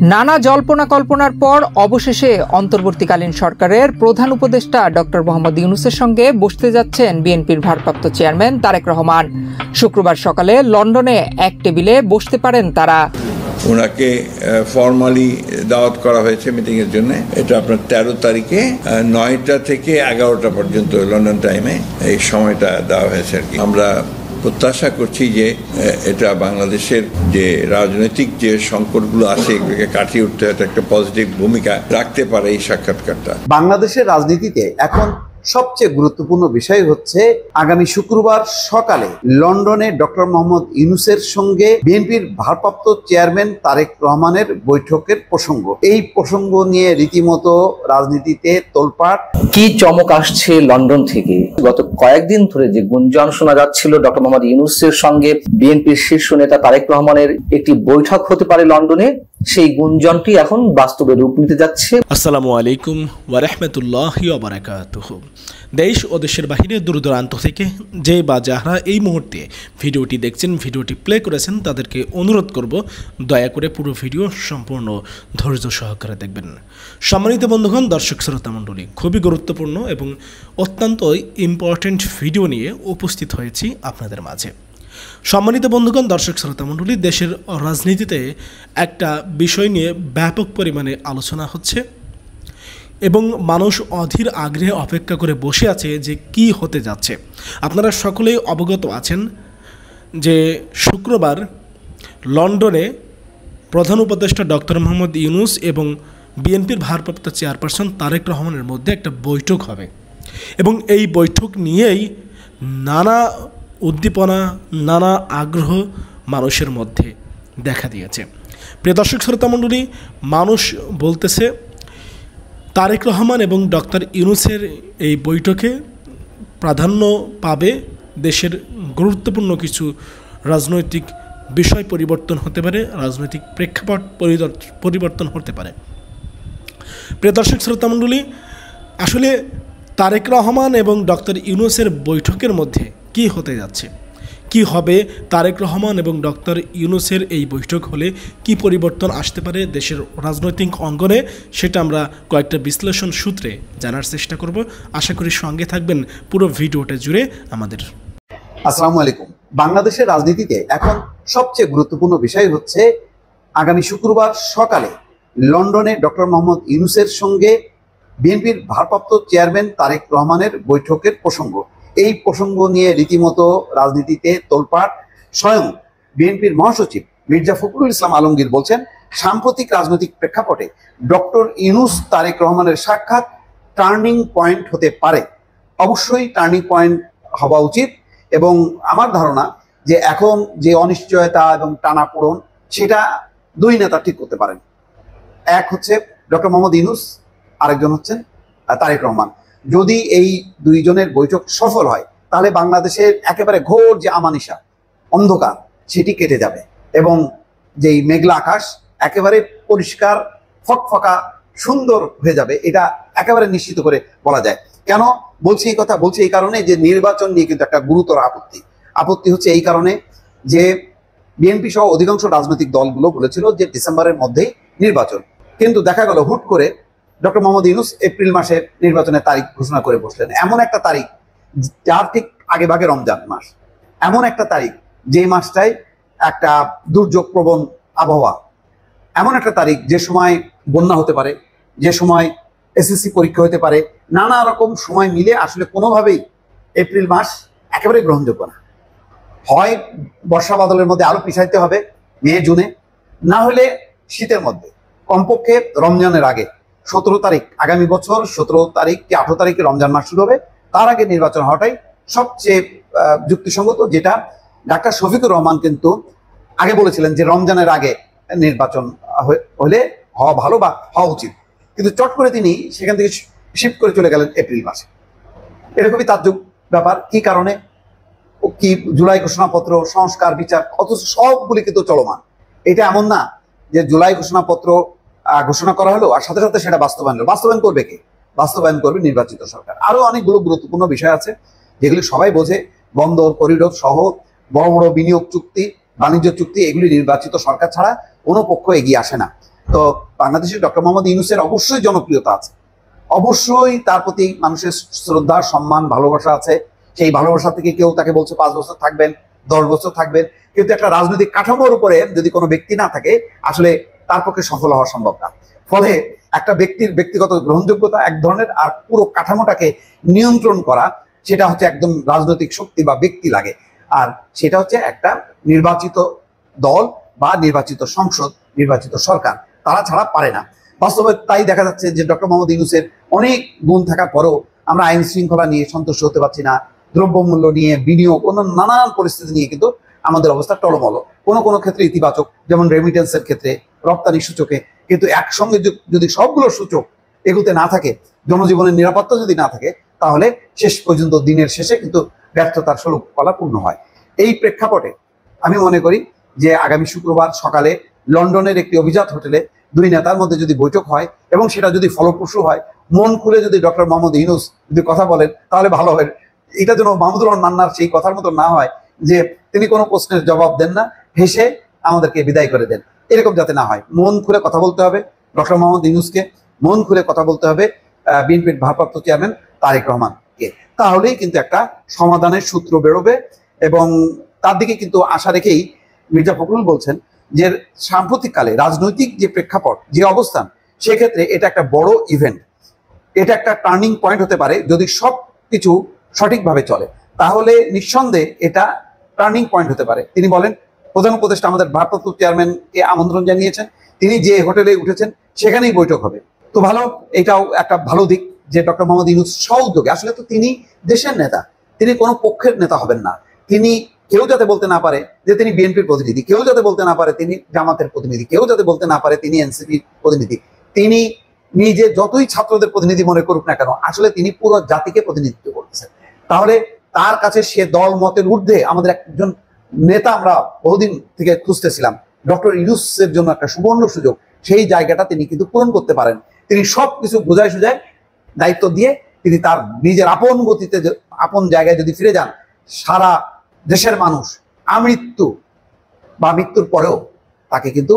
নানা জল্পনা কল্পনার পর অবশেষে অন্তর্বর্তীকালীন সরকারের প্রধান উপদেষ্টা ডক্টর মোহাম্মদ ইউনূসের সঙ্গে বসতে যাচ্ছেন বিএনপির ভারপ্রাপ্ত চেয়ারম্যান তারেক রহমান। শুক্রবার সকালে লন্ডনে এক টেবিলে বসতে পারেন তারা। ওনাকে ফর্মালি দাওয়াত করা হয়েছে মিটিংয়ের জন্য। এটা আপনার 13 তারিখে 9টা থেকে 11টা পর্যন্ত লন্ডন টাইমে এই সময়টা দেওয়া হয়েছে আর কি। আমরা প্রত্যাশা করছি যে এটা বাংলাদেশের যে রাজনৈতিক যে সংকটগুলো আছে এগুলোকে কাটিয়ে উঠতে একটা পজিটিভ ভূমিকা রাখতে পারে এই সাক্ষাৎকারটা। বাংলাদেশের রাজনীতিতে এখন সবচেয়ে গুরুত্বপূর্ণ বিষয় হচ্ছে আগামী শুক্রবার সকালে লন্ডনে ডক্টর মোহাম্মদ ইউনূসের সঙ্গে বিএনপির ভারপ্রাপ্ত চেয়ারম্যান তারেক রহমানের বৈঠকের প্রসঙ্গ। এই প্রসঙ্গ নিয়ে রীতিমতো রাজনীতিতে তোলপাড়। কি চমক আসছে লন্ডন থেকে। গত কয়েকদিন ধরে যে গুঞ্জন শোনা যাচ্ছিল ডক্টর মোহাম্মদ ইউনূসের সঙ্গে বিএনপির শীর্ষ নেতা তারেক রহমানের একটি বৈঠক হতে পারে লন্ডনে, সেই গুঞ্জনটি এখন বাস্তবে রূপ নিতে যাচ্ছে। আসসালামু আলাইকুম ওয়া রাহমাতুল্লাহি ওয়া বারাকাতুহু। দেশ ও দেশের বাহিরে দূর দূরান্ত থেকে যে বা যারা এই মুহূর্তে ভিডিওটি দেখছেন, ভিডিওটি প্লে করেছেন, তাদেরকে অনুরোধ করব দয়া করে পুরো ভিডিও সম্পূর্ণ ধৈর্য সহকারে দেখবেন। সম্মানিত বন্ধুগণ, দর্শক শ্রোতা মণ্ডলী, খুবই গুরুত্বপূর্ণ এবং অত্যন্ত ইম্পর্টেন্ট ভিডিও নিয়ে উপস্থিত হয়েছি আপনাদের মাঝে। সম্মানিত বন্ধুগণ, দর্শক শ্রোতা মণ্ডলী, দেশের রাজনীতিতে একটা বিষয় নিয়ে ব্যাপক পরিমাণে আলোচনা হচ্ছে এবং মানুষ অধীর আগ্রহে অপেক্ষা করে বসে আছে যে কি হতে যাচ্ছে। আপনারা সকলেই অবগত আছেন যে শুক্রবার লন্ডনে প্রধান উপদেষ্টা ডক্টর মোহাম্মদ ইউনূস এবং বিএনপির ভারপ্রাপ্ত চেয়ারপারসন তারেক রহমানের মধ্যে একটা বৈঠক হবে এবং এই বৈঠক নিয়েই নানা উদ্দীপনা, নানা আগ্রহ মানুষের মধ্যে দেখা দিয়েছে। প্রিয় দর্শক শ্রোতা মণ্ডলী, মানুষ বলতেছে তারেক রহমান এবং ডক্টর ইউনূসের এই বৈঠকে প্রাধান্য পাবে দেশের গুরুত্বপূর্ণ কিছু রাজনৈতিক বিষয় পরিবর্তন হতে পারে, রাজনৈতিক প্রেক্ষাপট পরিবর্তন হতে পারে। প্রিয় দর্শক শ্রোতা মণ্ডলী, আসলে তারেক রহমান এবং ডক্টর ইউনূসের বৈঠকের মধ্যে কি হতে যাচ্ছে, কি হবে, তারেক রহমান এবং ডক্টর ইউনূসের এই বৈঠক হলে কি পরিবর্তন আসতে পারে দেশের রাজনৈতিক অঙ্গনে, সেটা আমরা কয়েকটা বিশ্লেষণ সূত্রে জানার চেষ্টা করব। আশা করি সঙ্গে থাকবেন পুরো ভিডিওটা জুড়ে আমাদের। আসসালামু আলাইকুম। বাংলাদেশের রাজনীতিতে এখন সবচেয়ে গুরুত্বপূর্ণ বিষয় হচ্ছে আগামী শুক্রবার সকালে লন্ডনে ডক্টর মোহাম্মদ ইউনূসের সঙ্গে বিএনপির ভারপ্রাপ্ত চেয়ারম্যান তারেক রহমানের বৈঠকের প্রসঙ্গ। এই প্রসঙ্গ নিয়ে রীতিমতো রাজনীতিতে তোলপাড়। স্বয়ং বিএনপির মহাসচিব মির্জা ফখরুল ইসলাম আলমগীর বলছেন, সাম্প্রতিক রাজনৈতিক প্রেক্ষাপটে ডক্টর ইউনূস তারেক রহমানের সাক্ষাৎ টার্নিং পয়েন্ট হতে পারে। অবশ্যই টার্নিং পয়েন্ট হওয়া উচিত এবং আমার ধারণা যে এখন যে অনিশ্চয়তা এবং টানাপোড়েন সেটা দুই নেতা ঠিক করতে পারেন। এক হচ্ছে ডক্টর মোহাম্মদ ইউনূস, আরেকজন হচ্ছেন তারেক রহমান। যদি এই দুইজনের বৈঠক সফল হয় তাহলে বাংলাদেশের একেবারে ঘোর যে আমানিশা, অন্ধকার, সেটি কেটে যাবে এবং যেই মেঘলা আকাশ একেবারে পরিষ্কার ফকফকা সুন্দর হয়ে যাবে, এটা একেবারে নিশ্চিত করে বলা যায়। কেন বলছি এই কথা? বলছি এই কারণে যে নির্বাচন নিয়ে কিন্তু একটা গুরুতর আপত্তি হচ্ছে এই কারণে যে বিএনপি সহ অধিকাংশ রাজনৈতিক দলগুলো বলেছিল যে ডিসেম্বরের মধ্যেই নির্বাচন, কিন্তু দেখা গেল হুট করে ডক্টর মোহাম্মদ ইউনূস এপ্রিল মাসের নির্বাচনের তারিখ ঘোষণা করে বসলেন। এমন একটা তারিখ যার ঠিক আগে ভাগে রমজান মাস, এমন একটা তারিখ যে মাসটায় একটা দুর্যোগ প্রবণ আবহাওয়া, এমন একটা তারিখ যে সময় বন্যা হতে পারে, যে সময় এসএসসি পরীক্ষা হতে পারে, নানা রকম সময় মিলে আসলে কোনোভাবেই এপ্রিল মাস একেবারে গ্রহণযোগ্য না। হয় বর্ষা বাদলের মধ্যে আরো পিছাইতে হবে মে জুনে, না হলে শীতের মধ্যে কমপক্ষে রমজানের আগে 17 তারিখ, আগামী বছর 17 তারিখ কি 18 তারিখে রমজান মাস শুরু হবে, তার আগে নির্বাচন হওয়াটাই সবচেয়ে যুক্তিসঙ্গত। যেটা ডাক্তার শফিকুর রহমান কিন্তু আগে বলেছিলেন যে রমজানের আগে নির্বাচন হলে হওয়া ভালো বা হওয়া উচিত, কিন্তু চট করে তিনি সেখান থেকে শিফট করে চলে গেলেন এপ্রিল মাসে। এটা খুবই তাজ্জব ব্যাপার। কি কারণে? কি জুলাই ঘোষণাপত্র, সংস্কার, বিচার, অথচ সবগুলি কিন্তু চলমান। এটা এমন না যে জুলাই ঘোষণাপত্র ঘোষণা করা হলো আর সাথে সাথে সেটা বাস্তবায়ন করবে কে? বাস্তবায়ন করবে নির্বাচিত সরকার। আরো অনেকগুলো গুরুত্বপূর্ণ বিষয় আছে যেগুলি সবাই বোঝে, বন্দর করিডোর সহ বড় বড় বিনিয়োগ চুক্তি, বাণিজ্য চুক্তি, এগুলি নির্বাচিত সরকার ছাড়া কোনো পক্ষ এগিয়ে আসে না। তো বাংলাদেশে ডক্টর মোহাম্মদ ইউনূসের অবশ্যই জনপ্রিয়তা আছে, অবশ্যই তার প্রতি মানুষের শ্রদ্ধা, সম্মান, ভালোবাসা আছে। সেই ভালোবাসা থেকে কেউ তাকে বলছে 5 বছর থাকবেন, 10 বছর থাকবেন, কিন্তু একটা রাজনৈতিক কাঠামোর উপরে যদি কোনো ব্যক্তি না থাকে আসলে তার পক্ষে সফল হওয়া সম্ভব না। ফলে একটা ব্যক্তির ব্যক্তিগত গ্রহণযোগ্যতা এক ধরনের, আর পুরো কাঠামোটাকে নিয়ন্ত্রণ করা সেটা হচ্ছে একদম রাজনৈতিক শক্তি বা ব্যক্তি লাগে, আর সেটা হচ্ছে একটা নির্বাচিত দল বা নির্বাচিত সংসদ, নির্বাচিত সরকার, তারা ছাড়া পারে না। বাস্তবে তাই দেখা যাচ্ছে যে ডক্টর মোহাম্মদ ইউনূসের অনেক গুণ থাকার পরেও আমরা আইন শৃঙ্খলা নিয়ে সন্তুষ্ট হতে পারছি না, দ্রব্যমূল্য নিয়ে, বিনিয়োগ, অন্য নানান পরিস্থিতি নিয়ে কিন্তু আমাদের অবস্থা টলমল। কোনো কোনো ক্ষেত্রে ইতিবাচক, যেমন রেমিটেন্সের ক্ষেত্রে, রপ্তানি সূচকে, কিন্তু একসঙ্গে যদি সবগুলো সূচক এগুতে না থাকে, জনজীবনের নিরাপত্তা যদি না থাকে, তাহলে শেষ পর্যন্ত দিনের শেষে কিন্তু ব্যর্থতার স্বরূপ ফলা পূর্ণ হয়। এই প্রেক্ষাপটে আমি মনে করি যে আগামী শুক্রবার সকালে লন্ডনের একটি অভিজাত হোটেলে 2 নেতার মধ্যে যদি বৈঠক হয় এবং সেটা যদি ফলপ্রসূ হয়, মন খুলে যদি ডক্টর মোহাম্মদ ইউনূস যদি কথা বলেন তাহলে ভালো হয়। এটা যেন মাহমুদুর রহমান মান্নার সেই কথার মতো না হয় যে তিনি কোনো প্রশ্নের জবাব দেন না, হেসে আমাদেরকে বিদায় করে দেন, এরকম যাতে না হয়। মন খুলে কথা বলতে হবে ডক্টর মোহাম্মদ ইউনূসকে, মন খুলে কথা বলতে হবে বিএনপির ভারপ্রাপ্ত চেয়ারম্যান তারেক রহমানকে, তাহলেই কিন্তু একটা সমাধানের সূত্র বেরোবে। এবং তার দিকে কিন্তু আশা রেখেই মির্জা ফখরুল বলছেন যে সাম্প্রতিককালে রাজনৈতিক যে প্রেক্ষাপট, যে অবস্থান, সেক্ষেত্রে এটা একটা বড় ইভেন্ট, এটা একটা টার্নিং পয়েন্ট হতে পারে। যদি সব কিছু সঠিকভাবে চলে তাহলে নিঃসন্দেহে এটা টার্নিং পয়েন্ট হতে পারে। তিনি বলেন প্রধান উপদেষ্টা আমাদের ভারপ্রাপ্ত চেয়ারম্যানকে আমন্ত্রণ জানিয়েছেন, তিনি যে হোটেলে উঠেছেন সেখানেই বৈঠক হবে। তো ভালো, এটাও একটা ভালো দিক যে ডক্টর মোহাম্মদ ইউনূস স্ব-উদ্যোগে, আসলে তো তিনি দেশের নেতা, তিনি কোনো পক্ষের নেতা হবেন না। তিনি, কেউ যাতে বলতে না পারে যে তিনি বিএনপির প্রতিনিধি, কেউ যাতে বলতে না পারে তিনি জামাতের প্রতিনিধি, কেউ যাতে বলতে না পারে তিনি এনসিপির প্রতিনিধি। তিনি নিজে যতই ছাত্রদের প্রতিনিধি মনে করুক না কেন, আসলে তিনি পুরো জাতিকে প্রতিনিধিত্ব করতেছেন। তাহলে তার কাছে সে দল মতের ঊর্ধ্বে আমাদের একজন নেতা আমরা বহুদিন থেকে খুঁজতেছিলাম, ডক্টর ইউনূসের জন্য একটা সুবর্ণ সুযোগ, সেই জায়গাটা তিনি কিন্তু পূরণ করতে পারেন। তিনি সব কিছু বোঝায় সুঝায় দায়িত্ব দিয়ে তিনি তার নিজের আপন গতিতে, আপন জায়গায় যদি ফিরে যান, সারা দেশের মানুষ আমৃত্যু বা মৃত্যুর পরেও তাকে কিন্তু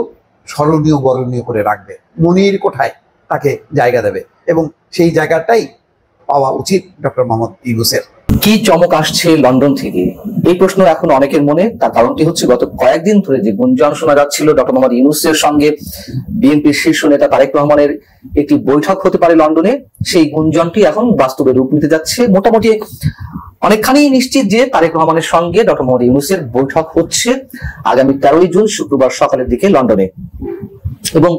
স্মরণীয় বরণীয় করে রাখবে, মনির কোঠায় তাকে জায়গা দেবে, এবং সেই জায়গাটাই পাওয়া উচিত ডক্টর মোহাম্মদ ইউনূসের। কি চমক আসছে লন্ডন থেকে, এই প্রশ্ন এখন অনেকের মনে। তার কারণটি হচ্ছে গত কয়েকদিন ধরে যে গুঞ্জন শোনা যাচ্ছিল ডক্টর মোহাম্মদ ইউনূসের সঙ্গে বিএনপির শীর্ষ নেতা তারেক রহমানের একটি বৈঠক হতে পারে লন্ডনে, সেই গুঞ্জনটি এখন বাস্তবে রূপ নিতে যাচ্ছে। মোটামুটি অনেকখানি নিশ্চিত যে তারেক রহমানের সঙ্গে ডক্টর মোহাম্মদ ইউনূসের বৈঠক হচ্ছে আগামী 13 জুন শুক্রবার সকালের দিকে লন্ডনে। এবং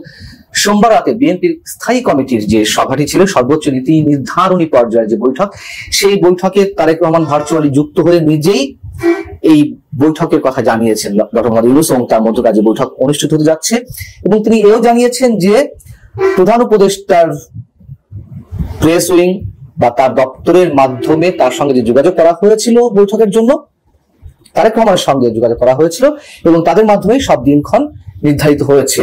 সোমবার রাতে বিএনপির স্থায়ী কমিটির যে সভাটি ছিল, সর্বোচ্চ নীতি নির্ধারণী পর্যায়ের যে বৈঠক, সেই বৈঠকে তারেক রহমান ভার্চুয়ালি যুক্ত হয়ে নিজেই এই বৈঠকের কথা জানিয়েছেন ডক্টর মোহাম্মদ ইউনূস, এবং তার মধ্যকার যে বৈঠক অনুষ্ঠিত হতে যাচ্ছে। এবং তিনি এও জানিয়েছেন যে প্রধান উপদেষ্টার প্রেস উইং বা তার দপ্তরের মাধ্যমে তার সঙ্গে যে যোগাযোগ করা হয়েছিল বৈঠকের জন্য, তারেক রহমানের সঙ্গে যোগাযোগ করা হয়েছিল এবং তাদের মাধ্যমে সব দিনক্ষণ নির্ধারিত হয়েছে।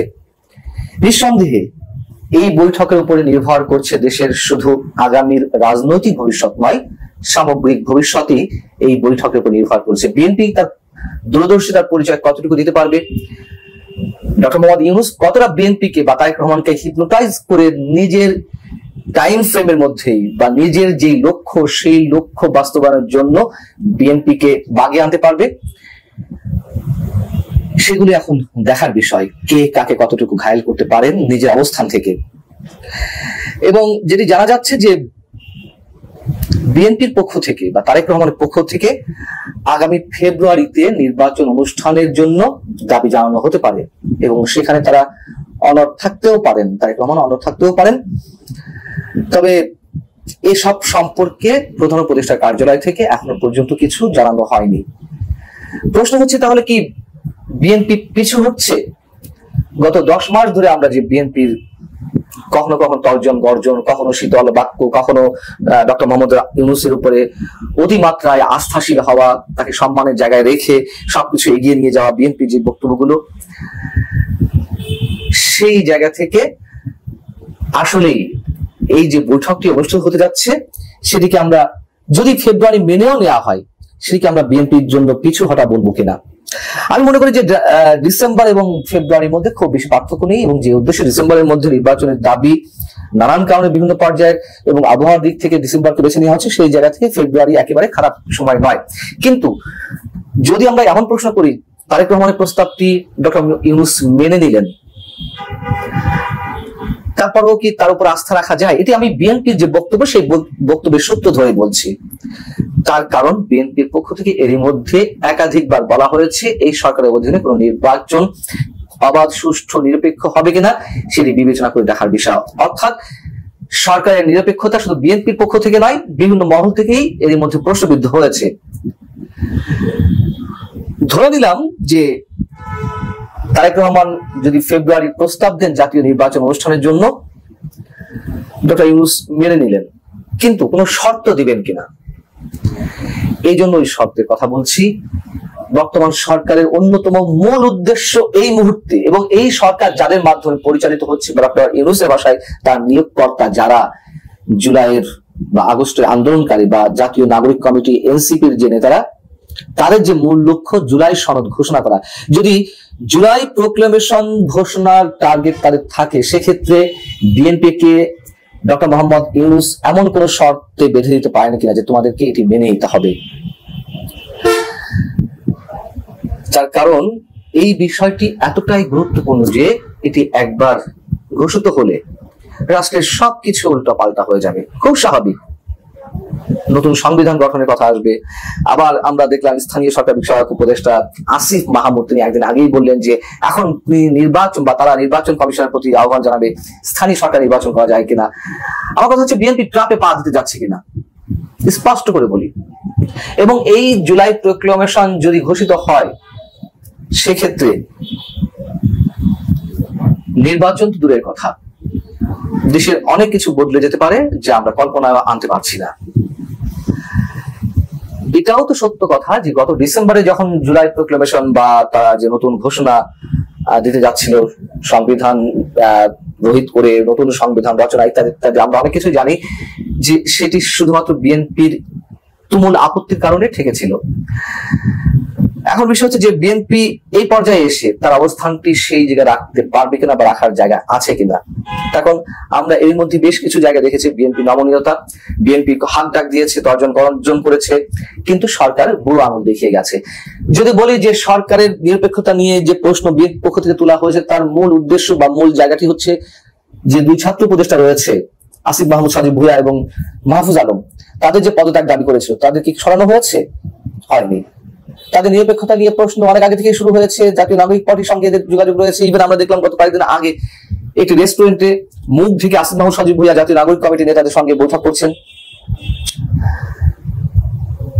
নিঃসন্দেহে এই বৈঠকের উপরে নির্ভর করছে দেশের শুধু আগামীর রাজনৈতিক ভবিষ্যৎ নয়, সামগ্রিক ভবিষ্যৎই এই বৈঠকের উপর নির্ভর করছে। বিএনপি তার দূরদর্শিতার পরিচয় কতটুকু দিতে পারবে, ডক্টর মোহাম্মদ ইউনূস কতটা বিএনপিকে বা তারেক রহমানকে হিপনোটাইজ করে নিজের টাইম ফ্রেমের মধ্যেই বা নিজের যেই লক্ষ্য, সেই লক্ষ্য বাস্তবায়নের জন্য বিএনপিকে বাগে আনতে পারবে, সেগুলি এখন দেখার বিষয়। কে কাকে কতটুকু ঘায়েল করতে পারেন নিজের অবস্থান থেকে। এবং যেটি জানা যাচ্ছে যে বিএনপির পক্ষ থেকে বা তারেক রহমানের পক্ষ থেকে আগামী ফেব্রুয়ারিতে নির্বাচন অনুষ্ঠানের জন্য দাবি জানানো হতে পারে, এবং সেখানে তারা অনড় থাকতেও পারেন, তারেক রহমান অনড় থাকতেও পারেন। তবে এসব সম্পর্কে প্রধান উপদেষ্টার কার্যালয় থেকে এখনো পর্যন্ত কিছু জানানো হয়নি। প্রশ্ন হচ্ছে তাহলে কি বিএনপি পিছু হচ্ছে? গত 10 মাস ধরে আমরা যে বিএনপির কখনো কখনো তর্জন গর্জন, কখনো শীতল বাক্য, কখনো ডক্টর মোহাম্মদ ইউনূসের উপরে অতিমাত্রায় আস্থাশীল হওয়া, তাকে সম্মানের জায়গায় রেখে সবকিছু এগিয়ে নিয়ে যাওয়া বিএনপির যে বক্তব্যগুলো, সেই জায়গা থেকে আসলেই এই যে বৈঠকটি অনুষ্ঠিত হতে যাচ্ছে সেটিকে আমরা যদি ফেব্রুয়ারি মেনেও নেওয়া হয়, সেটিকে আমরা বিএনপির জন্য পিছু হটা বলবো কিনা। আমি মনে করি যে ডিসেম্বর এবং ফেব্রুয়ারির মধ্যে খুব বেশি পার্থক্য নেই, এবং যে উদ্দেশ্যে ডিসেম্বরের মধ্যে নির্বাচনের দাবি নানান কারণে বিভিন্ন পর্যায়ে এবং আবহাওয়ার দিক থেকে ডিসেম্বরকে বেছে নেওয়া হচ্ছে, সেই জায়গা থেকে ফেব্রুয়ারি একেবারে খারাপ সময় নয়। কিন্তু যদি আমরা এমন প্রশ্ন করি, তারেক রহমানের প্রস্তাবটি ডক্টর ইউনূস মেনে নিলেন, তারপরেও কি তার উপর আস্থা রাখা যায়? এটি আমি বিএনপির যে বক্তব্য, সেই বক্তব্যের সূত্র ধরে বলছি। তার কারণ বিএনপির পক্ষ থেকে এরই মধ্যে একাধিকবার বলা হয়েছে এই সরকারের অধীনে কোন নির্বাচন অবাধ, সুষ্ঠু, নিরপেক্ষ হবে কিনা সেটি বিবেচনা করে দেখার বিষয়। অর্থাৎ সরকারের নিরপেক্ষতা শুধু বিএনপির পক্ষ থেকে নয়, বিভিন্ন মহল থেকেই এরই মধ্যে প্রশ্নবিদ্ধ হয়েছে। ধরে নিলাম যে তারেক রহমান যদি ফেব্রুয়ারির প্রস্তাব দেন জাতীয় নির্বাচন অনুষ্ঠানের জন্য, ডক্টর ইউনূস মেনে নিলেন, কিন্তু কোনো শর্ত দিবেন কিনা। এই জন্য ওই শর্তের কথা বলছি। বর্তমান সরকারের অন্যতম মূল উদ্দেশ্য এই মুহূর্তে, এবং এই সরকার যাদের মাধ্যমে পরিচালিত হচ্ছে, ডক্টর ইউনূসের ভাষায় তার নিয়োগকর্তা যারা জুলাইয়ের বা আগস্টের আন্দোলনকারী বা জাতীয় নাগরিক কমিটি এনসিপির যে নেতারা, তাদের যে মূল লক্ষ্য জুলাই সনদ ঘোষণা করা। যদি জুলাই প্রোক্লেমেশন ঘোষণার টার্গেট তাদের থাকে, সেক্ষেত্রে বিএনপি কে ডক্টর মোহাম্মদ ইউনূস এমন কোন শর্তে বেঁধে দিতে পারেন কিনা যে তোমাদেরকে এটি মেনে নিতে হবে। তার কারণ এই বিষয়টি এতটাই গুরুত্বপূর্ণ যে এটি একবার ঘোষিত হলে রাষ্ট্রের সবকিছু উল্টো পাল্টা হয়ে যাবে। খুব স্বাভাবিক, নতুন সংবিধান গঠনের কথা আসবে। আবার আমরা দেখলাম স্থানীয় সরকার বিষয়ক উপদেষ্টা আসিফ মাহমুদ তিনি একদিন আগেই বললেন যে এখন নির্বাচন বা তারা নির্বাচন কমিশনের প্রতি আহ্বান জানাবে স্থানীয় সরকার নির্বাচন করা যায় কিনা। আমার কথা হচ্ছে বিএনপি ট্রাপে পা দিতে যাচ্ছে কিনা, স্পষ্ট করে বলি। এবং এই জুলাই প্রোক্লেমেশন যদি ঘোষিত হয়, সেক্ষেত্রে নির্বাচন তো দূরের কথা, দেশের অনেক কিছু বদলে যেতে পারে যা আমরা কল্পনা আনতে পারছি না। এটাও তো সত্য কথা যে গত ডিসেম্বরে যখন জুলাই প্রোক্লেমেশন বা তারা যে নতুন ঘোষণা দিতে যাচ্ছিল, সংবিধান রহিত করে নতুন সংবিধান রচনা ইত্যাদি ইত্যাদি, আমরা অনেক কিছু জানি যে সেটি শুধুমাত্র বিএনপির তুমুল আপত্তির কারণে ঠেকেছিল। এখন বিষয় হচ্ছে যে বিএনপি এই পর্যায়ে এসে তার অবস্থানটি সেই জায়গায় রাখতে পারবে কিনা বা রাখার জায়গা আছে কিনা। এখন আমরা এর মধ্যে বেশ কিছু জায়গায় দেখেছি বিএনপি নমনীয়তা, বিএনপি হাত ডাক দিয়েছে, তর্জন গর্জন করেছে, কিন্তু সরকার বুড়ো আঙুল দেখিয়ে গেছে। যদি বলি যে সরকারের নিরপেক্ষতা নিয়ে যে প্রশ্ন বিএনপি পক্ষ থেকে তোলা হয়েছে, তার মূল উদ্দেশ্য বা মূল জায়গাটি হচ্ছে যে দুই ছাত্র উপদেষ্টা রয়েছে আসিফ মাহমুদ সজীব ভুঁইয়া এবং মাহফুজ আলম, তাদের যে পদত্যাগ দাবি করেছিল তাদের কি সরানো হয়েছে? হয়নি। তাদের নিরপেক্ষতা নিয়ে প্রশ্ন অনেক আগে থেকে শুরু হয়েছে, জাতীয় নাগরিক পার্টির সঙ্গে এদের যোগাযোগ রয়েছে। ইভেন আমরা দেখলাম গত কয়েকদিন আগে একটি রেস্টুরেন্টে মুখ থেকে আসিফ মাহমুদ সজীব ভুঁইয়া জাতীয় নাগরিক কমিটির নেতাদের সঙ্গে বৈঠক করছেন।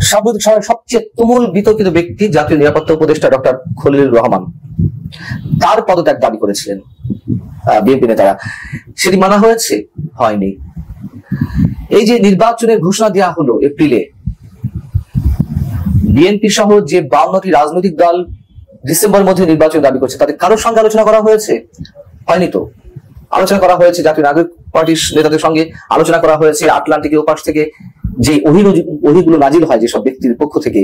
সাম্প্রতিক সময়ের সবচেয়ে তুমুল বিতর্কিত ব্যক্তি জাতীয় নিরাপত্তা উপদেষ্টা ডক্টর খলিলুর রহমান, তার পদত্যাগ দাবি করেছিলেন বিএনপি নেতারা, সেটি মানা হয়েছে? হয়নি। এই যে নির্বাচনের ঘোষণা দেওয়া হলো এপ্রিলে, বিএনপি সহ যে 52টি রাজনৈতিক দল ডিসেম্বরের মধ্যে নির্বাচন দাবি করছে, তাদের কারোর সঙ্গে আলোচনা করা হয়েছে? হয়নি তো। আলোচনা করা হয়েছে জাতীয় নাগরিক পার্টির নেতাদের সঙ্গে, আলোচনা করা হয়েছে আটলান্টিকের ওপাশ থেকে যে ওহিগুলো নাজিল হয় যেসব ব্যক্তির পক্ষ থেকে,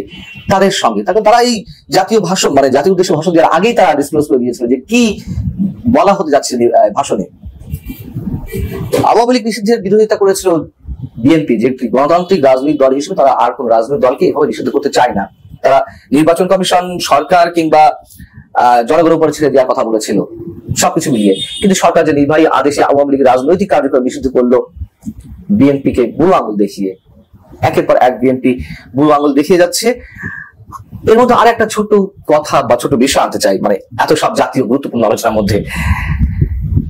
তাদের সঙ্গে। তারা এই জাতীয় ভাষণ মানে জাতীয় উদ্দেশ্যে ভাষণ দেওয়ার আগেই তারা ডিসক্লোজ করে দিয়েছিল যে কি বলা হতে যাচ্ছে ভাষণে। আওয়ামী লীগ নিষিদ্ধের বিরোধিতা করেছিল বিএনপি, যে একটি গণতান্ত্রিক রাজনৈতিক দল হিসেবে তারা আর কোন রাজনৈতিক দলকে এভাবে নিষিদ্ধ করতে চায় না। তারা নির্বাচন কমিশন, সরকার কিংবা জনগণের উপরে ছেড়ে দেওয়ার কথা বলেছিল, সবকিছু মিলিয়ে। কিন্তু সরকার যে নির্বাহী আদেশে আওয়ামী লীগের রাজনৈতিক কার্যক্রম নিষিদ্ধ করলো বিএনপি কে বুড়ো আঙুল দেখিয়ে, একের পর এক বিএনপি বুড়ো আঙুল দেখিয়ে যাচ্ছে। এর মধ্যে আর একটা ছোট কথা বা ছোট বিষয় আনতে চাই, মানে এত সব জাতীয় গুরুত্বপূর্ণ আলোচনার মধ্যে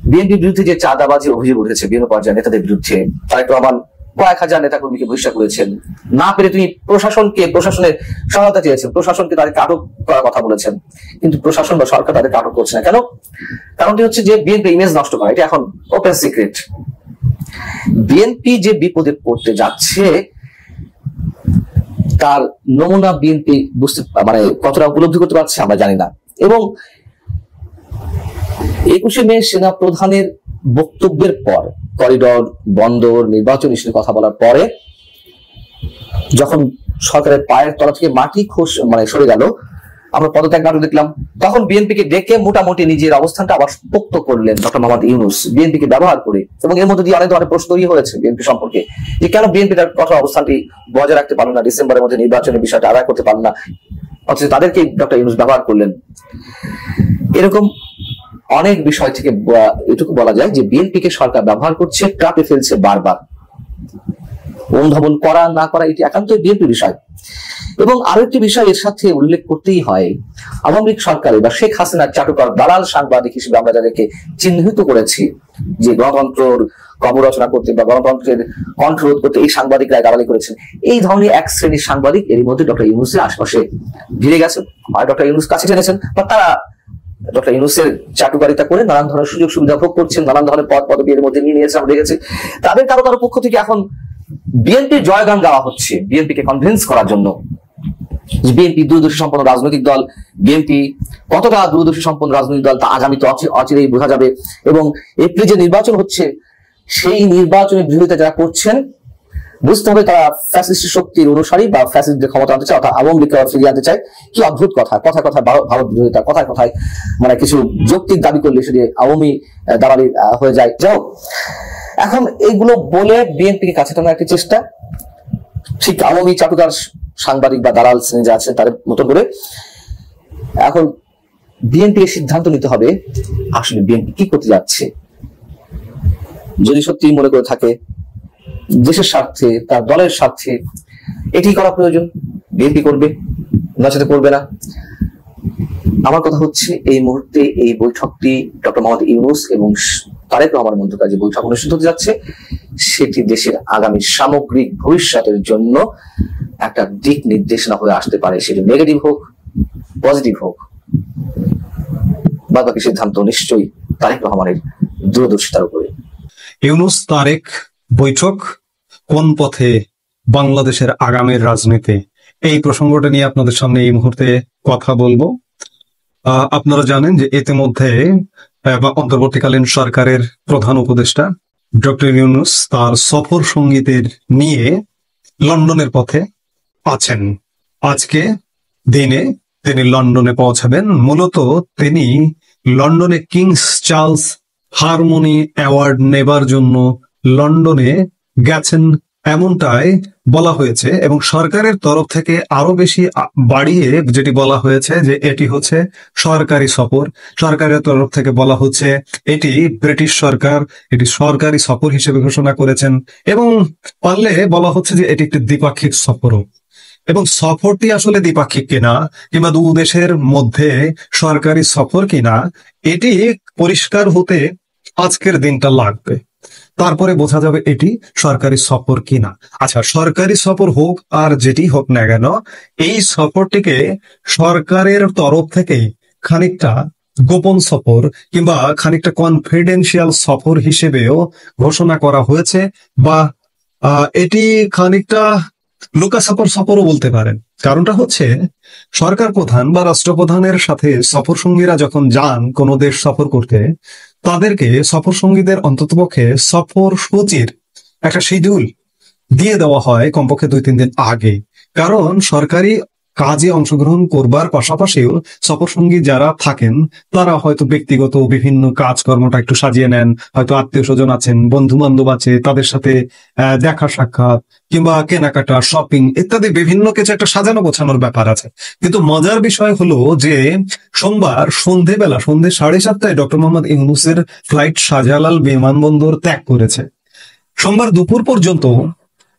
বিএনপির বিরুদ্ধে যে চাঁদাবাজির অভিযোগ উঠেছে বিভিন্ন পর্যায়ে নেতাদের বিরুদ্ধে, তারেক রহমান কয়েক হাজার নেতাকর্মীকে বহিষ্কার করেছেন। না পেরে তিনি প্রশাসনের সহায়তা চেয়েছেন, প্রশাসনকে তাদেরকে আটক করার কথা বলেছেন, কিন্তু প্রশাসন বা সরকার তাদেরকে আটক করছে না কেন? কারণটি হচ্ছে যে বিএনপি ইমেজ নষ্ট করা, এটা এখন ওপেন সিক্রেট। বিএনপি যে বিপদে পড়তে যাচ্ছে তার নমুনা বিএনপি বুঝতে মানে কতটা উপলব্ধি করতে পারছে আমরা জানি না। এবং 21শে মে সেনা প্রধানের বক্তব্যের পর, করিডর, বন্দর, নির্বাচন ইস্যুর কথা বলার পরে যখন সরকারের পায়ের তলা থেকে মাটি সরে গেল, আমরা পদত্যাগ নাটক দেখলাম, তখন বিএনপিকে ডেকে মোটামুটি নিজের অবস্থানটা আবার পোক্ত করলেন ডক্টর মোহাম্মদ ইউনূস, বিএনপিকে ব্যবহার করে। এবং এর মধ্যে দিয়ে অনেক ধরনের প্রশ্ন তৈরি হয়েছে বিএনপি সম্পর্কে, যে কেন বিএনপি তার কঠোর অবস্থানটি বজায় রাখতে পারল না, ডিসেম্বরের মধ্যে নির্বাচনের বিষয়টা আদায় করতে পারল না, অথচ তাদেরকে ডক্টর ইউনূস ব্যবহার করলেন। এরকম অনেক বিষয় থেকে এটুকু বলা যায় যে বিএনপিকে সরকার ব্যবহার করছে, ট্রাপে ফেলছে বারবার। অনুধাবন করা না করা এটি একান্তই বিএনপির বিষয়। এবং আরো একটি বিষয় এর সাথে উল্লেখ করতেই হয়, আওয়ামী লীগ সরকারে বা শেখ হাসিনার চাটুকার দালাল সাংবাদিক হিসেবে আমরা যাদেরকে চিহ্নিত করেছি, যে গণতন্ত্রের কবর রচনা করতে বা গণতন্ত্রের কণ্ঠরোধ করতে এই সাংবাদিকরা দালালি করেছেন, এই ধরনের এক শ্রেণীর সাংবাদিক এর মধ্যে ডক্টর ইউনূসের আশপাশে ঘিরে গেছেন, হয় ডক্টর ইউনূস কাছে টেনেছেন, বা তারা ডক্টর ইউনূসের চাটুকারিতা করে নানান ধরনের সুযোগ সুবিধা ভোগ করছেন, নানান ধরনের পদ পদবি এর মধ্যে নিয়ে নিয়েছে, আমরা দেখেছি। তাদের কারো কারো পক্ষ থেকে এখন বিএনপির জয়গান গাওয়া হচ্ছে এনপিকে কনভিন্স করার জন্য। বিএনপি দূরদর্শী সম্পন্ন রাজনৈতিক দল, বিএনপি কতটা দূরদর্শী সম্পন্ন রাজনৈতিক দল তা আগামী তো অচিরেই বোঝা যাবে। এবং এপ্রিল যে নির্বাচন হচ্ছে, সেই নির্বাচনের বিরোধিতা যারা করছেন, বুঝতে হবে তারা ফ্যাসিস্ট শক্তির অনুসারী বা ফ্যাসিস্টদের ক্ষমতা আনতে চায়, অর্থাৎ আওয়ামী লীগকে ফিরিয়ে আনতে চায়। কি অদ্ভুত কথা, কথায় কথায় ভারত বিরোধিতা, কথায় কথায় কিছু যৌক্তিক দাবি করলে সেটি আওয়ামী দালালি হয়ে যায়। যাও, এখন এইগুলো বলে বিএনপিকে কাছে টানার একটি চেষ্টা, ঠিক আওয়ামী চাটুকার সাংবাদিক বা দালাল শ্রেণী যা আছে তাদের মতো করে। এখন বিএনপি সিদ্ধান্ত নিতে হবে আসলে বিএনপি কি করতে যাচ্ছে। যদি সত্যি মনে করে থাকে দেশের স্বার্থে, তার দলের স্বার্থে এটি করা প্রয়োজন, বিএনপি করবে, নচেত করবে না। আমার কথা হচ্ছে, এই মুহূর্তে এই বৈঠকটি ডক্টর মোহাম্মদ ইউনূস এবং তারেক রহমানের মধ্যকার যে বৈঠক অনুষ্ঠিত হতে যাচ্ছে, সেটি দেশের আগামী সামগ্রিক ভবিষ্যতের জন্য একটা দিক নির্দেশনা হয়ে আসতে পারে। সেটি নেগেটিভ হোক, পজিটিভ হোক, বাকি সিদ্ধান্ত নিশ্চয়ই তারেক রহমানের দূরদর্শিতার উপরে। ইউনূস তারেক বৈঠক কোন পথে বাংলাদেশের আগামীর রাজনীতি, এই প্রসঙ্গটা নিয়ে আপনাদের সামনে এই মুহূর্তে কথা বলবো। আপনারা জানেন যে ইতিমধ্যে অন্তর্বর্তীকালীন সরকারের প্রধান উপদেষ্টা ডক্টর ইউনূস তার সফর সঙ্গীদের নিয়ে লন্ডনের পথে আছেন। আজকে দিনে তিনি লন্ডনে পৌঁছাবেন। মূলত তিনি লন্ডনে কিংস চার্লস হারমোনি অ্যাওয়ার্ড নেবার জন্য লন্ডনে গেছেন এমনটাই বলা হয়েছে, এবং সরকারের তরফ থেকে আরো বেশি বাড়িয়ে যেটি বলা হয়েছে যে এটি হচ্ছে সরকারি সফর। সরকারের তরফ থেকে বলা হচ্ছে এটি ব্রিটিশ সরকার এটি সরকারি সফর হিসেবে ঘোষণা করেছেন, এবং পারলে বলা হচ্ছে যে এটি একটি দ্বিপাক্ষিক সফরও। এবং সফরটি আসলে দ্বিপাক্ষিক কিনা কিংবা দু দেশের মধ্যে সরকারি সফর কিনা, এটি পরিষ্কার হতে আজকের দিনটা লাগবে, তারপরে বোঝা যাবে এটি সরকারি সফর কিনা। আচ্ছা, সরকারি সফর হোক আর যেটি হোক না কেন, এই সফরটিকে সরকারের তরফ থেকে খানিকটা গোপন সফর কিংবা খানিকটা কনফিডেন্সিয়াল সফর হিসেবেও ঘোষণা করা হয়েছে, বা এটি খানিকটা লুকা সফরও বলতে পারেন। কারণটা হচ্ছে, সরকার প্রধান বা রাষ্ট্রপ্রধানের সাথে সফর সঙ্গীরা যখন যান কোনো দেশ সফর করতে, তাদেরকে সফর সঙ্গীদের অন্ততপক্ষে সফর সূচির একটা শিডিউল দিয়ে দেওয়া হয় কমপক্ষে 2-3 দিন আগে। কারণ সরকারি কাজে অংশগ্রহণ করবার পাশাপাশিও সফর সঙ্গী যারা থাকেন তারা হয়তো ব্যক্তিগত বিভিন্ন কাজকর্মটা একটু সাজিয়ে নেন, হয়তো আত্মীয় স্বজন আছেন, বন্ধু বান্ধব আছে, তাদের সাথে দেখা সাক্ষাৎ কিংবা কেনাকাটা, শপিং ইত্যাদি বিভিন্ন কিছু একটা সাজানো গোছানোর ব্যাপার আছে। কিন্তু মজার বিষয় হলো যে সোমবার সন্ধে 7:30টায় ডক্টর মোহাম্মদ ইউনূসের ফ্লাইট শাহজালাল বিমানবন্দর ত্যাগ করেছে। সোমবার দুপুর পর্যন্ত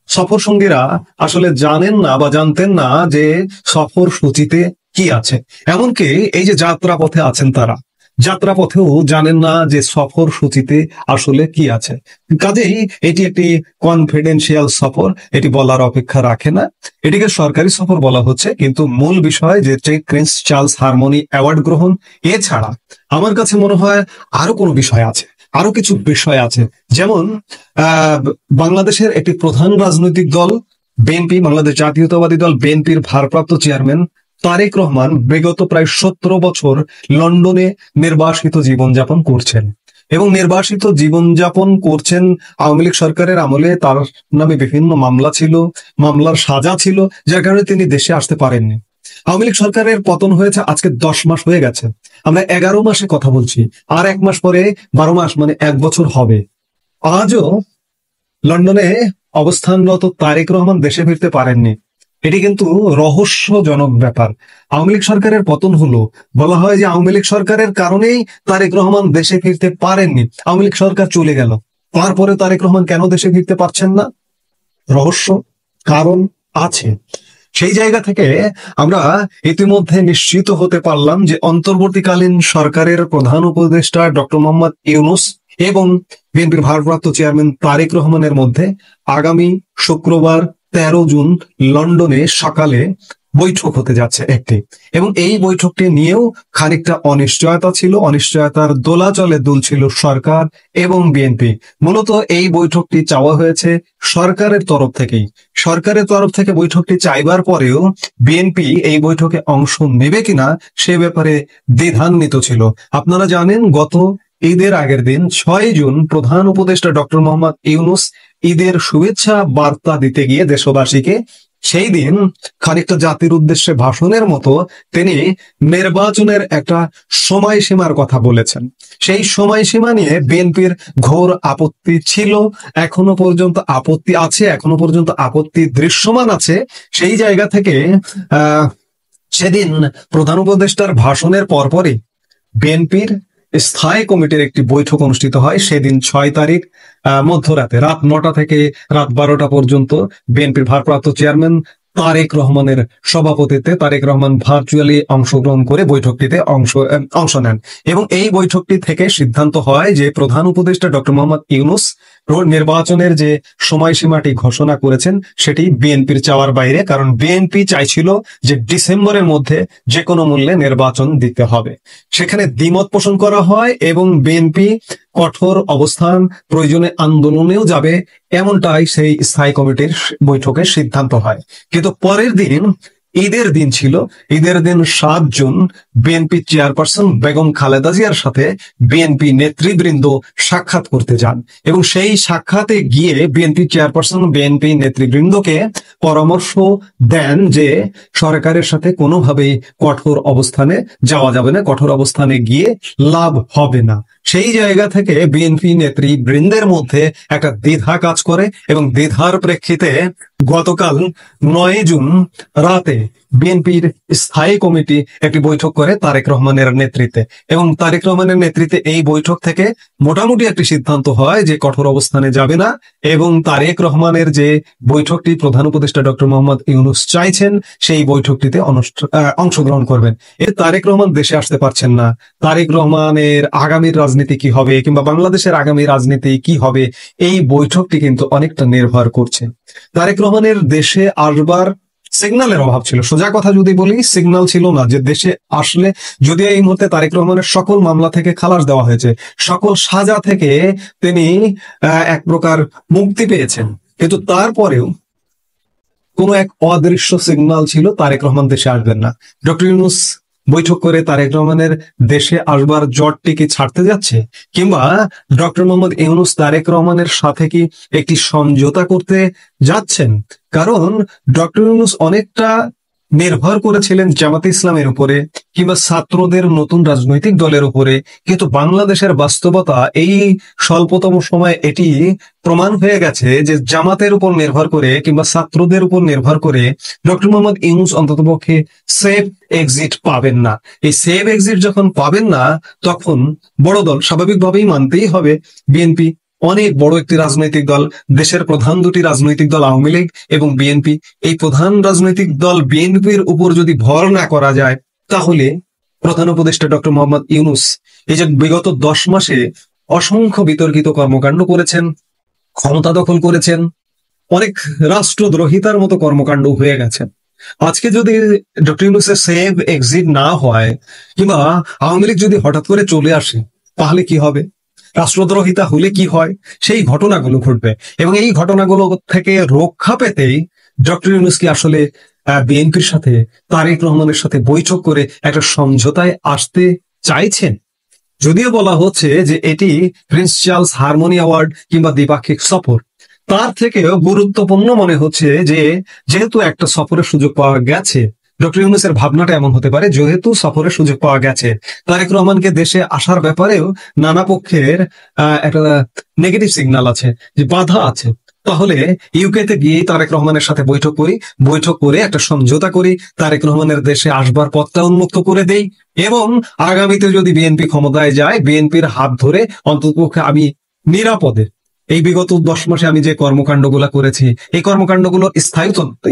সফর সঙ্গীরা আসলে জানেন না বা জানতেন না যে সফর সূচিতে কি আছে। এমনকি এই যে যাত্রাপথে আছেন, তারা যাত্রাপথেও জানেন না যে সফর সূচিতে আসলে কি আছে। কাজেই এটি একটি কনফিডেন্সিয়াল সফর, এটি বলার অপেক্ষা রাখে না। এটিকে সরকারি সফর বলা হচ্ছে, কিন্তু মূল বিষয় যে প্রিন্স চার্লস হারমোনি অ্যাওয়ার্ড গ্রহণ, এছাড়া আমার কাছে মনে হয় আরো কোনো বিষয় আছে, আরো কিছু বিষয় আছে। যেমন বাংলাদেশের একটি প্রধান রাজনৈতিক দল বিএনপি, বাংলাদেশ জাতীয়তাবাদী দল বিএনপির ভারপ্রাপ্ত চেয়ারম্যান তারেক রহমান বিগত প্রায় 17 বছর লন্ডনে নির্বাসিত জীবনযাপন করছেন। এবং নির্বাসিত জীবনযাপন করছেন। আওয়ামী লীগ সরকারের আমলে তার নামে বিভিন্ন মামলা ছিল, মামলার সাজা ছিল, যার কারণে তিনি দেশে আসতে পারেননি। আওয়ামী লীগ সরকারের পতন হয়েছে আজকে 10 মাস হয়ে গেছে, আমরা 11 মাসে কথা বলছি, আর 1 মাস পরে 12 মাস মানে 1 বছর হবে। আজও লন্ডনে অবস্থানরত তারেক রহমান দেশে ফিরতে পারেননি। এটি কিন্তু রহস্যজনক ব্যাপার। আওয়ামী লীগ সরকারের পতন হলো, বলা হয় যে আওয়ামী লীগ সরকারের কারণেই তারেক রহমান দেশে ফিরতে পারেননি, আওয়ামী লীগ সরকার চলে গেল, তারপরে তারেক রহমান কেন দেশে ফিরতে পারছেন না? রহস্য, কারণ আছে। সেই জায়গা থেকে আমরা ইতিমধ্যে নিশ্চিত হতে পারলাম যে অন্তর্বর্তীকালীন সরকারের প্রধান উপদেষ্টা ডক্টর মোহাম্মদ ইউনূস এবং বিএনপির ভারপ্রাপ্ত চেয়ারম্যান তারেক রহমানের মধ্যে আগামী শুক্রবার 13 জুন লন্ডনে সকালে বৈঠক হতে যাচ্ছে একটি, এবং এই বৈঠকটি নিয়েও খানিকটা অনিশ্চয়তা ছিল, অনিশ্চয়তার দোলাচলে দুলছিল সরকার এবং বিএনপি। মূলত এই বৈঠকটি চাওয়া হয়েছে সরকারের তরফ থেকেই। সরকারের তরফ থেকে বৈঠকটি চাইবার পরেও বিএনপি এই বৈঠকে অংশ নেবে কিনা সে ব্যাপারে দ্বিধান্বিত ছিল। আপনারা জানেন গত ঈদের আগের দিন 6 জুন প্রধান উপদেষ্টা ডক্টর মোহাম্মদ ইউনূস ঈদের শুভেচ্ছা বার্তা দিতে গিয়ে দেশবাসীকে সেই দিন খানিকটা জাতির উদ্দেশ্যে ভাষণের মতো তিনি নির্বাচনের একটা সময়সীমার কথা বলেছেন। সেই সময়সীমা নিয়ে বিএনপির ঘোর আপত্তি ছিল, এখনো পর্যন্ত আপত্তি আছে, এখনো পর্যন্ত আপত্তি দৃশ্যমান আছে। সেই জায়গা থেকে সেদিন প্রধান উপদেষ্টার ভাষণের পরপরই বিএনপির স্থায়ী কমিটির একটি বৈঠক অনুষ্ঠিত হয়। সেদিন 6 তারিখ মধ্যরাতে রাত 9টা থেকে রাত 12টা পর্যন্ত বিএনপির ভারপ্রাপ্ত চেয়ারম্যান তারেক রহমানের সভাপতিত্বে তারেক রহমান ভার্চুয়ালি অংশগ্রহণ করে বৈঠকটিতে অংশ নেন, এবং এই বৈঠকটি থেকে সিদ্ধান্ত হয় যে প্রধান উপদেষ্টা ডক্টর মোহাম্মদ ইউনূস নির্বাচনের যে সময়সীমাটি ঘোষণা করেছেন সেটি বিএনপির চাওয়ার বাইরে, কারণ বিএনপি চাইছিল যে ডিসেম্বরের মধ্যে যে কোনো মূল্যে নির্বাচন দিতে হবে। সেখানে দ্বিমত পোষণ করা হয় এবং বিএনপি কঠোর অবস্থান, প্রয়োজনে আন্দোলনেও যাবে, এমনটাই সেই স্থায়ী কমিটির বৈঠকে সিদ্ধান্ত হয়। কিন্তু পরের দিন ঈদের দিন ছিল, ঈদের দিন 7 June BNP chairperson Begum Khaleda জিয়ার সাথে বিএনপি নেতৃবৃন্দ সাক্ষাৎ করতে যান, এবং সেই সাক্ষাতে গিয়ে বিএনপি চেয়ারপারসন বিএনপি নেতৃবৃন্দকে পরামর্শ দেন যে সরকারের সাথে কোনোভাবেই কঠোর অবস্থানে যাওয়া যাবে না, কঠোর অবস্থানে গিয়ে লাভ হবে না। সেই জায়গা থেকে বিএনপি নেতৃবৃন্দের মধ্যে একটা দ্বিধা কাজ করে, এবং দ্বিধার প্রেক্ষিতে গতকাল 9 জুন রাতে বিএনপির স্থায়ী কমিটি একটি বৈঠক করে তারেক রহমানের নেতৃত্বে, এবং তারেক রহমানের নেতৃত্বে এই বৈঠক থেকে মোটামুটি একটি সিদ্ধান্ত হয় যে কঠোর অবস্থানে যাবে না, এবং তারেক রহমানের যে বৈঠকটি প্রধান উপদেষ্টা ডক্টর মোহাম্মদ ইউনূস চাইছেন সেই বৈঠকটিতে অংশগ্রহণ করবেন। এর তারেক রহমান দেশে আসতে পারছেন না, তারেক রহমানের আগামীর রাজনীতি কি হবে কিংবা বাংলাদেশের আগামী রাজনীতি কি হবে, এই বৈঠকটি কিন্তু অনেকটা নির্ভর করছে। তারেক রহমানের দেশে আসবার সিগন্যালের অভাব ছিল, সোজা কথা যদি বলি সিগন্যাল ছিল না যে দেশে আসলে, যদিও এই মুহূর্তে তারেক রহমানের সকল মামলা থেকে খালাস দেওয়া হয়েছে, সকল সাজা থেকে তিনি এক প্রকার মুক্তি পেয়েছেন, কিন্তু তারপরেও কোন এক অদৃশ্য সিগন্যাল ছিল তারেক রহমান দেশে আসবেন না। ডক্টর ইউনূস বৈঠক করে তারেক রহমানের দেশে আসবার জটটি কি ছাড়তে যাচ্ছে, কিংবা ডক্টর মোহাম্মদ ইউনূস তারেক রহমানের সাথে কি একটি সমঝোতা করতে যাচ্ছেন? কারণ ডক্টর ইউনূস অনেকটা নির্ভর করেছিলেন জামাতে ইসলামের উপরে কিংবা ছাত্রদের নতুন রাজনৈতিক দলের উপরে, কিন্তু বাংলাদেশের বাস্তবতা এই স্বল্পতম সময়ে এটি প্রমাণ হয়ে গেছে যে জামাতের উপর নির্ভর করে কিংবা ছাত্রদের উপর নির্ভর করে ডক্টর মোহাম্মদ ইউনূস অন্ততপক্ষে সেফ এক্সিট পাবেন না। এই সেফ এক্সিট যখন পাবেন না, তখন বড় দল স্বাভাবিকভাবেই মানতেই হবে বিএনপি অনেক বড় একটি রাজনৈতিক দল, দেশের প্রধান দুটি রাজনৈতিক দল আওয়ামী লীগ এবং বিএনপি, এই প্রধান রাজনৈতিক দল বিএনপির উপর যদি ভর না করা যায়, তাহলে প্রধান উপদেষ্টা ডক্টর মোহাম্মদ ইউনূস এই যে বিগত 10 মাসে অসংখ্য বিতর্কিত কর্মকাণ্ড করেছেন, ক্ষমতা দখল করেছেন, অনেক রাষ্ট্রদ্রোহিতার মতো কর্মকাণ্ড হয়ে গেছে। আজকে যদি ডক্টর ইউনূসের সেভ এক্সিট না হয় কিংবা আওয়ামী লীগ যদি হঠাৎ করে চলে আসে, তাহলে কি হবে? রাষ্ট্রদ্রোহিতা হলে কি হয়, সেই ঘটনাগুলো ঘটবে, এবং এই ঘটনাগুলো থেকে রক্ষা পেতেই ডক্টর ইউনূস কি আসলে বিএনপির সাথে তারেক রহমানের সাথে বৈঠক করে একটা সমঝোতায় আসতে চাইছেন? যদিও বলা হচ্ছে যে এটি প্রিন্স চার্লস হারমোনি অ্যাওয়ার্ড কিংবা দ্বিপাক্ষিক সফর, তার থেকেও গুরুত্বপূর্ণ মনে হচ্ছে যে যেহেতু একটা সফরের সুযোগ পাওয়া গেছে, ডক্টর ইউনূসের ভাবনাটা এমন হতে পারে যেহেতু সফরের সুযোগ পাওয়া গেছে, তারেক রহমানকে দেশে আসার ব্যাপারেও নানা পক্ষের একটা নেগেটিভ সিগন্যাল আছে, যে বাধা আছে, তাহলে ইউকেতে গিয়ে তারেক রহমানের সাথে বৈঠক করি, বৈঠক করে একটা সমঝোতা করি, তারেক রহমানের দেশে আসবার পথটা উন্মুক্ত করে দেই, এবং আগামীতে যদি বিএনপি ক্ষমতায় যায়, বিএনপির হাত ধরে অন্ততপক্ষে আমি নিরাপদে এই বিগত 10 মাসে আমি যে কর্মকাণ্ডগুলো করেছি, এই কর্মকাণ্ডগুলোর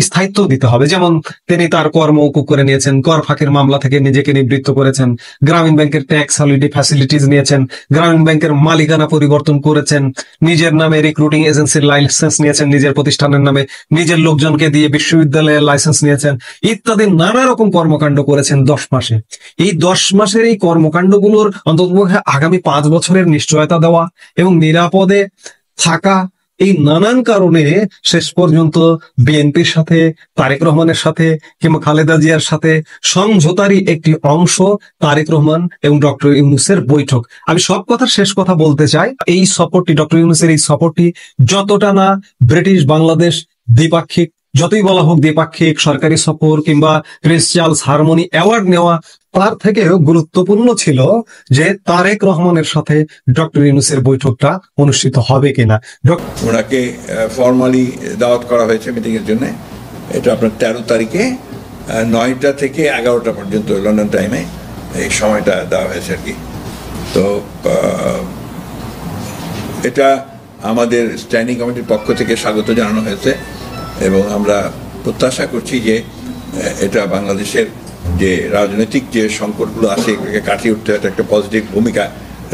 স্থায়িত্ব দিতে হবে। যেমন তিনি তার কর্ম উকুব করে নিয়েছেন, কর ফাঁকের মামলা থেকে নিজেকে নিবৃত্ত করেছেন, গ্রামীণ ব্যাংকের ট্যাক্স হলিডে ফ্যাসিলিটিস নিয়েছেন, গ্রামীণ ব্যাংকের মালিকানা পরিবর্তন করেছেন, নিজের নামে রিক্রুটিং এজেন্সির লাইসেন্স নিয়েছেন, নিজের প্রতিষ্ঠানের নামে নিজের লোকজনকে দিয়ে বিশ্ববিদ্যালয়ের লাইসেন্স নিয়েছেন, ইত্যাদি নানা রকম কর্মকাণ্ড করেছেন 10 মাসে। এই 10 মাসের এই কর্মকাণ্ডগুলোর অন্ততপক্ষে আগামী 5 বছরের নিশ্চয়তা দেওয়া এবং নিরাপদে থাকা, এই নানান কারণে শেষ পর্যন্ত বিএনপির সাথে, তারেক রহমানের সাথে কিংবা খালেদা জিয়ার সাথে সমঝোতারই একটি অংশ তারেক রহমান এবং ডক্টর ইউনূসের বৈঠক। আমি সব কথার শেষ কথা বলতে চাই, এই সফরটি, ডক্টর ইউনূসের এই সফরটি যতটা না ব্রিটিশ বাংলাদেশ দ্বিপাক্ষিক, যতই বলা হোক দ্বিপাক্ষিক সরকারি সফর কিংবা প্রিন্স চার্লস হারমোনি অ্যাওয়ার্ড নেওয়া, তার থেকেও গুরুত্বপূর্ণ ছিল যে তারেক রহমানের সাথে ডক্টর ইউনূসের বৈঠকটা অনুষ্ঠিত হবে কিনা। ওনাকে ফর্মালি দাওয়াত করা হয়েছে মিটিং এর জন্য। এটা আপনার 13 তারিখে 9টা থেকে 11টা পর্যন্ত লন্ডন টাইমে এই সময়টা দেওয়া হয়েছে আর কি। তো এটা আমাদের স্ট্যান্ডিং কমিটির পক্ষ থেকে স্বাগত জানানো হয়েছে এবং আমরা প্রত্যাশা করছি যে এটা বাংলাদেশের যে রাজনৈতিক যে সংকটগুলো আছে এগুলোকে কাটিয়ে উঠতে একটা পজিটিভ ভূমিকা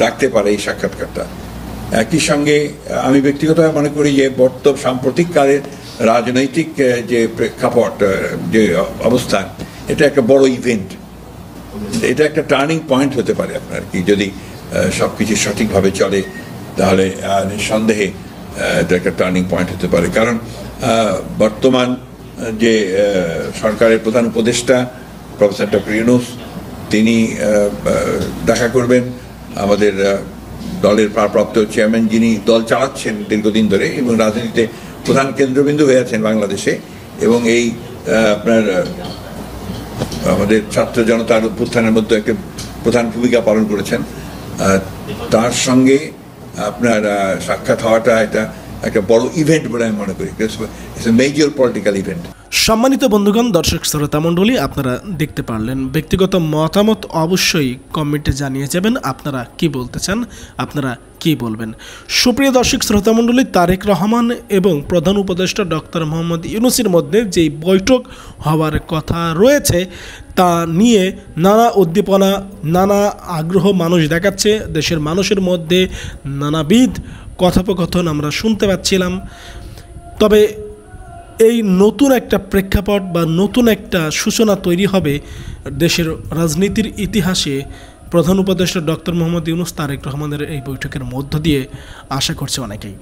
রাখতে পারে এই সাক্ষাৎকারটা। একই সঙ্গে আমি ব্যক্তিগতভাবে মনে করি যে সাম্প্রতিককালের রাজনৈতিক যে প্রেক্ষাপট, যে অবস্থান, এটা একটা বড় ইভেন্ট, এটা একটা টার্নিং পয়েন্ট হতে পারে আপনার কি, যদি সবকিছু সঠিকভাবে চলে তাহলে নিঃসন্দেহে এটা একটা টার্নিং পয়েন্ট হতে পারে। কারণ বর্তমান যে সরকারের প্রধান উপদেষ্টা প্রফেসর ডক্টর ইউনূস, তিনি দেখা করবেন আমাদের দলের ভারপ্রাপ্ত চেয়ারম্যান, যিনি দল চালাচ্ছেন দীর্ঘদিন ধরে এবং রাজনীতিতে প্রধান কেন্দ্রবিন্দু হয়ে আছেন বাংলাদেশে, এবং এই আপনার আমাদের ছাত্র জনতার অভ্যুত্থানের মধ্যে একটা প্রধান ভূমিকা পালন করেছেন। তার সঙ্গে আপনার সাক্ষাৎ হওয়াটা এটা একটা বড় ইভেন্ট বলে আমি মনে করি। It's a major political event. সম্মানিত বন্ধুগণ, দর্শক শ্রোতা মণ্ডলী, আপনারা দেখতে পারলেন। ব্যক্তিগত মতামত অবশ্যই কমেন্টে জানিয়ে যাবেন, আপনারা কি বলতে চান, আপনারা কি বলবেন। সুপ্রিয় দর্শক শ্রোতা মণ্ডলী, তারেক রহমান এবং প্রধান উপদেষ্টা ডক্টর মোহাম্মদ ইউনূসের মধ্যে যেই বৈঠক হওয়ার কথা রয়েছে তা নিয়ে নানা উদ্দীপনা, নানা আগ্রহ মানুষ দেখাচ্ছে। দেশের মানুষের মধ্যে নানাবিধ কথোপকথন আমরা শুনতে পাচ্ছিলাম। তবে এই নতুন একটা প্রেক্ষাপট বা নতুন একটা সূচনা তৈরি হবে দেশের রাজনীতির ইতিহাসে প্রধান উপদেষ্টা ডক্টর মোহাম্মদ ইউনূস তারেক রহমানের এই বৈঠকের মধ্য দিয়ে আশা করছে অনেকেই।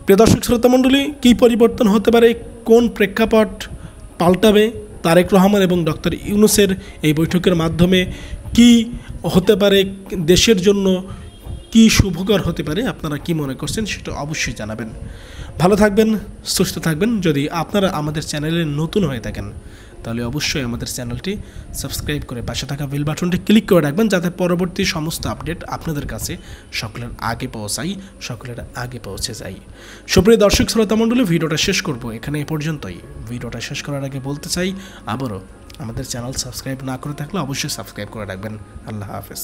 প্রিয় দর্শক শ্রোতামণ্ডলী, কী পরিবর্তন হতে পারে, কোন প্রেক্ষাপট পাল্টাবে তারেক রহমান এবং ডক্টর ইউনূসের এই বৈঠকের মাধ্যমে, কি হতে পারে দেশের জন্য, কি শুভকর হতে পারে, আপনারা কি মনে করছেন সেটা অবশ্যই জানাবেন। ভালো থাকবেন, সুস্থ থাকবেন। যদি আপনারা আমাদের চ্যানেলে নতুন হয়ে থাকেন তাহলে অবশ্যই আমাদের চ্যানেলটি সাবস্ক্রাইব করে পাশে থাকা বেল বাটনটি ক্লিক করে রাখবেন, যাতে পরবর্তী সমস্ত আপডেট আপনাদের কাছে সকলের আগে পৌঁছে যায়। সুপ্রিয় দর্শক শ্রোতা মণ্ডলী, ভিডিওটা শেষ করব এখানে এ পর্যন্তই। ভিডিওটা শেষ করার আগে বলতে চাই, আবারও আমাদের চ্যানেল সাবস্ক্রাইব না করে থাকলে অবশ্যই সাবস্ক্রাইব করে রাখবেন। আল্লাহ হাফেজ।